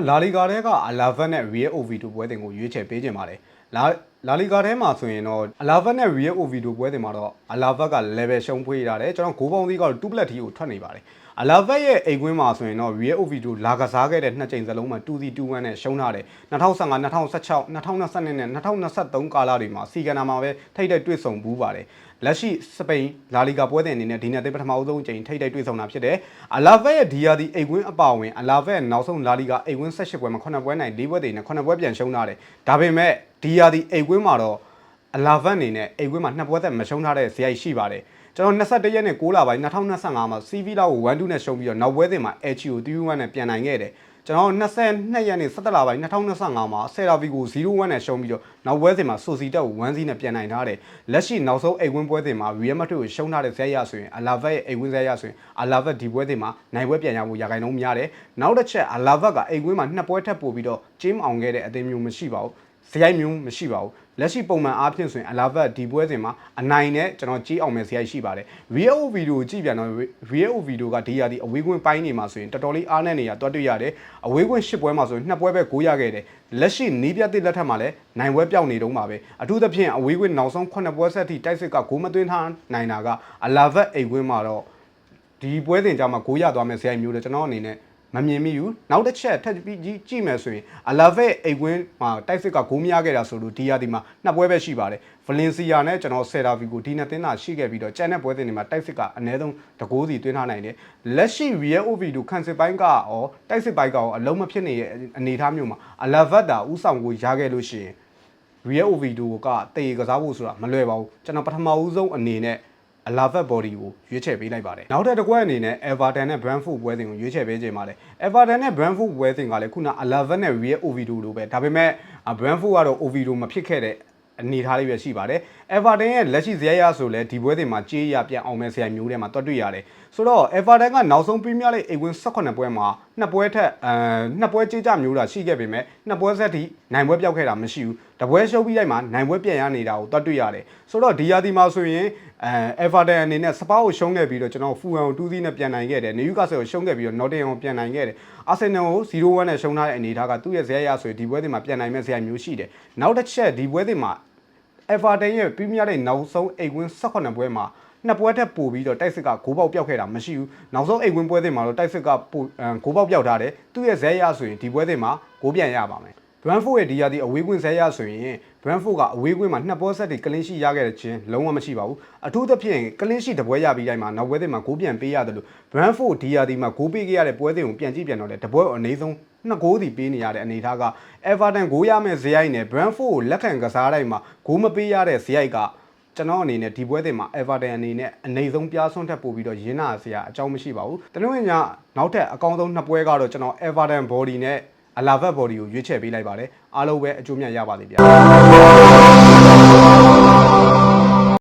လာလီဂါထဲကအလာဗတ်နဲ့ Real Oviedo ပွဲတင်ကိုရွေးချယ်ပေးကြပါတယ်လာလီဂါထဲမှာဆိုရင်တော့အလာဗတ်နဲ့ Real Oviedo ပွဲတင်မှာတော့အလာဗတ်က level ရှုံးဖွေးရတယ်ကျွန်တော်ဂိုးပေါင်းသီးကတော့2 plat တီကိုထွက်နေပါတယ်အလာဗတ်ရဲ့အိမ်ကွင်းမှာဆိုရင်တော့ Real Oviedo လာကစားခဲ့တဲ့2ချိန်စလုံးမှာ 2-2-1 နဲ့ရှုံးထားတယ်2015 2016 2022နဲ့2023ကာလတွေမှာစီကန်နာမှာပဲထိပ်တိုက်တွေ့ဆုံဘူးပါတယ်လက်ရှိစပိန်လာလီဂါပွဲတင်အနေနဲ့ဒီနေ့ပထမဆုံးအကြိမ်ထိပ်တိုက်တွေ့ဆုံတာဖြစ်တယ်အလာဗတ်ရဲ့ဒီယာဒီအိမ်ကွင်းအပါဝင်အလာဗတ်ရဲ့နောက်ဆုံးလာလီဂါအိမ်ကွင်း18ပွဲမှာ9ပွဲနိုင်4ပွဲတည်နဲ့9ပွဲပြန်ရှုံးထားတယ်ဒါပေမဲ့ဒီယာဒီအိမ်ကွင်းမှာတော့အလာဗတ်အနေနဲ့အိမ်ကွင်းမှာ2ပွဲသက်မရှုံးထားတဲ့ဇယိုက်ရှိပါတယ်ကျွန်တော်21ရက်နဲ့6လပိုင်း2025မှာ CV လောက်ကို 1-2 နဲ့ရှုံးပြီးတော့နောက်ပွဲတင်မှာ HO 3-1 နဲ့ပြန်နိုင်ခဲ့တယ်ကျွန်တော်22ရက်နေ့17လပိုင်း2025မှာ Seravi ကို 0-1 နဲ့ရှုံးပြီးတော့နောက်ပွဲစဉ်မှာ Sociedad ကို 1-0 နဲ့ပြန်နိုင်ထားတယ်လက်ရှိနောက်ဆုံးအိမ်ဝင်းပွဲစဉ်မှာ Real Madrid ကိုရှုံးထားတဲ့ဇက်ရဆိုရင် Alavet ရဲ့အိမ်ဝင်းဇက်ရဆိုရင် Alavet ဒီပွဲစဉ်မှာနိုင်ပွဲပြန်ရဖို့ရာခိုင်နှုန်းများတယ်နောက်တစ်ချက် Alavet ကအိမ်ဝင်းမှာ2ပွဲထပ်ပို့ပြီးတော့ကျင်းအောင်ခဲ့တဲ့အသင်းမျိုးမရှိပါဘူးဇယိုက်မျိုးမရှိပါဘူးလက်ရှိပုံမှန်အားဖြင့်ဆိုရင်အလာဗတ်ဒီပွဲစဉ်မှာအနိုင်နဲ့ကျွန်တော်ကြီးအောင်မဲ့ဇယိုက်ရှိပါတယ် Real Oviedo ကြည့်ပြန်တော့ Real Oviedo ကဒီရာဒီအဝေးကွင်းပိုင်းနေမှာဆိုရင်တော်တော်လေးအားနဲ့နေရတွတ်တွေ့ရတယ်အဝေးကွင်း10ပွဲမှာဆိုရင်2ပွဲပဲ9ရခဲ့တယ်လက်ရှိနီးပြတ်တဲ့လက်ထက်မှာလည်းနိုင်ပွဲပြောင်းနေတုန်းပါပဲအထူးသဖြင့်အဝေးကွင်းနောက်ဆုံး9ပွဲဆက်ထိတိုက်စစ်ကဂိုးမသွင်းထားနိုင်တာကအလာဗတ်အိမ်ကွင်းမှာတော့ဒီပွဲစဉ်ကြမှာ9ရသွားမဲ့ဇယိုက်မျိုးတွေကျွန်တော်အနေနဲ့မမြင်မိဘူးနောက်တစ်ချက်ထပ်ပြီးကြည့်မယ်ဆိုရင်အလာဗက်အိမ်ကွင်းမှာတိုက်စစ်ကဂိုးမရခဲ့တာဆိုလို့ဒီယာဒီမှာ2ပွဲပဲရှိပါတယ်ဗလင်စီယာနဲ့ကျွန်တော်ဆယ်ရာဗီကိုဒီနှစ်သင်းသာရှိခဲ့ပြီးတော့ကျန်တဲ့ပွဲစဉ်တွေမှာတိုက်စစ်ကအနည်းဆုံးတကိုးစီသွင်းထားနိုင်တယ်လက်ရှိ Real Oviedo ခန့်စစ်ပိုင်းကရောတိုက်စစ်ပိုင်းကရောအလုံးမဖြစ်နေတဲ့အနေအထားမျိုးမှာအလာဗက်တာဥဆောင်ကိုရခဲ့လို့ရှိရင် Real Oviedo ကတည်ကစားဖို့ဆိုတာမလွယ်ပါဘူးကျွန်တော်ပထမဦးဆုံးအနေနဲ့အလာဗတ် body ကိုရွေးချယ်ပေးလိုက်ပါတယ်နောက်တစ်ကွက်အနေနဲ့ Everton နဲ့ Brentford ပွဲစဉ်ကိုရွေးချယ်ပေးခြင်းပါတယ် Everton နဲ့ Brentford ပွဲစဉ်ကလည်းခုနအလာဗတ်နဲ့ Real Oviedo လိုပဲဒါပေမဲ့ Brentford ကတော့ Oviedo မဖြစ်ခဲ့တဲ့အနေထားလေးပဲရှိပါတယ် Everton ရဲ့လက်ရှိဇယက်ရဆိုလဲဒီပွဲစဉ်မှာကြေးရပြန်အောင်မဲ့ဇယက်မျိုးထဲမှာတွတ်တွေ့ရတယ်ဆိုတော့ Everton ကနောက်ဆုံး Premier League အိမ်ဝင်18ပွဲမှာ2ပွဲထက်2ပွဲကြေးကြမျိုးတာရှိခဲ့ပေမဲ့2ပွဲဆက်ထိနိုင်ပွဲပြောက်ခဲ့တာမရှိဘူးတပွဲရှုံးပြီးတိုင်းမှာနိုင်ပွဲပြန်ရနေတာကိုတွတ်တွေ့ရတယ်ဆိုတော့ဒီယာဒီမှာဆိုရင်Everton အနေနဲ့စပါးကိုရှုံးခဲ့ပြီးတော့ကျွန်တော် Fulham ကို2-0နဲ့ပြန်နိုင်ခဲ့တယ် Newcastle ကိုရှုံးခဲ့ပြီးတော့ Nottingham ကိုပြန်နိုင်ခဲ့တယ် Arsenal ကို 0-1 နဲ့ရှုံးထားတဲ့အနေအထားကသူ့ရဲ့ဇယက်ရဆိုရင်ဒီပွဲစဉ်မှာပြန်နိုင်မဲ့ဇယက်မျိုးရှိတယ်နောက်တစ်ချက်ဒီပွဲစဉ်မှာEverton ရဲ့ Premier League နောက်ဆုံးအိမ်ကွင်း18ပွဲမှာ2ပွဲထက်ပိုပြီးတော့တိုက်စစ်ကဂိုးပေါက်ပြောက်ခဲ့တာမရှိဘူးနောက်ဆုံးအိမ်ကွင်းပွဲစဉ်မှာတော့တိုက်စစ်ကဂိုးပေါက်ပြောက်ထားတယ်သူ့ရဲ့ဇက်ရဆိုရင်ဒီပွဲစဉ်မှာဂိုးပြန်ရပါမယ် Brentford ရဲ့ဒီယာဒီအဝေးကွင်းဇက်ရဆိုရင် Brentford ကအဝေးကွင်းမှာ2ပွဲဆက်တွေကလင်းရှိရခဲ့တဲ့ချင်းလုံးဝမရှိပါဘူးအထူးသဖြင့်ကလင်းရှိတပွဲရပြီးတိုင်းမှာနောက်ပွဲစဉ်မှာဂိုးပြန်ပေးရတယ်လို့ Brentford ဒီယာဒီမှာဂိုးပေးခဲ့ရတဲ့ပွဲစဉ်ကိုပြန်ကြည့်ပြန်တော့လေတပွဲအနည်းဆုံး2ဂိုးစီပေးနေရတဲ့အနေအထားက Everton ဂိုးရမဲ့ဇယိုက်နဲ့ Brentford ကိုလက်ခံကစားတိုင်းမှာဂိုးမပေးရတဲ့ဇယိုက်ကကျွန်တော်အနေနဲ့ဒီပွဲတင်မှာ Everton အနေနဲ့အနေဆုံးပြားဆွန့်ထက်ပို့ပြီးတော့ရင်းနာစရာအကြောင်းမရှိပါဘူးတနင်္ဂနွေညနောက်ထပ်အကောင်းဆုံး2ပွဲကတော့ကျွန်တော် Everton body နဲ့အလာဗတ် body ကိုရွေးချယ်ပေးလိုက်ပါတယ်အားလုံးပဲအကျိုးမြတ်ရပါစေဗျာ